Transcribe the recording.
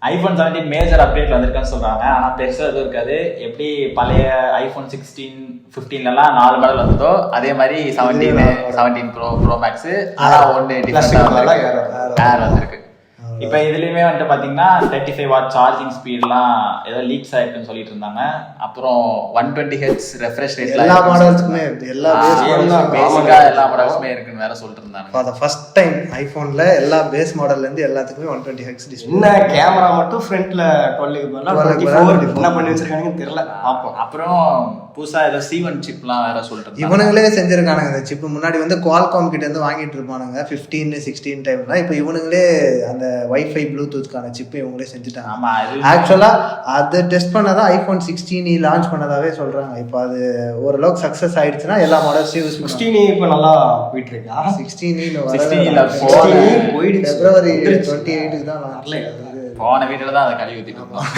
IPhone 17 major update வந்திருக்குன்னு சொல்றாங்க. ஆனா பெருசா எதுவும் இருக்காது. எப்படி பழைய ஐஃபோன் 16 15லலாம் 4 மாடல் வந்ததோ அதே மாதிரி 17 ப்ரோ மேக்ஸ். ஆனா ஒன்று டிஃபரெண்டாக ஏர் வந்திருக்கு. இப்போ இதுலயுமே வந்துட்டு பாத்தீங்கன்னா 35 வாட் சார்ஜிங் ஸ்பீட்லாம் ஏதோ லீக்ஸ் ஆயிருக்குன்னு சொல்லிட்டு இருந்தாங்க. அப்புறம் 120 ஹெர்ட்ஸ் ரெஃப்ரெஷ் ரேட்ல எல்லா மாடல்ஸ்க்குமே பேசிக்கா எல்லா மாடல்ஸுமே இருக்குன்னு வேற சொல்லிட்டு இருந்தாங்க. ஃபார் தி ஃபர்ஸ்ட் டைம் ஐபோன்ல எல்லா பேஸ் மாடல்ல இருந்து எல்லாத்துக்குமே 120 ஹெர்ட்ஸ் டிஸ்ப்ளே. என்ன கேமரா மட்டும் ஃப்ரண்ட்ல 12 என்ன பண்ணி வச்சிருக்காங்கன்னு தெரியல. பாப்போம். அப்புறம் புதுசா ஏதோ C1 சிப்லாம் வேற சொல்லிட்டு இவனுங்களே செஞ்சிருக்கானுங்க. இந்த சிப் முன்னாடி வந்து குவால்காம் கிட்ட இருந்து வாங்கிட்டு இருப்பானுங்க 15 16 டைம்ல. இப்போ இவனுங்களே அந்த வைஃபை ப்ளூடூத்கான சிப் இவங்களே செஞ்சுட்டாங்க. ஆமா, ஆக்சுவலா அது டெஸ்ட் பண்ணதான் ஐபோன் 16 லான்ச் பண்ணதாவே சொல்றாங்க. இப்போ அது ஓரளவுக்கு சக்சஸ் ஆயிடுச்சுன்னா எல்லா மாடல்ஸையும் யூஸ் பண்ணுவாங்க. 16 இப்போ நல்லா போயிட்டு இருக்கா. 16 போயிடுச்சு. February 28க்கு தான் போன வீட்டுல தான் அதை கழுவி ஊத்திட்டு இருந்தோம்.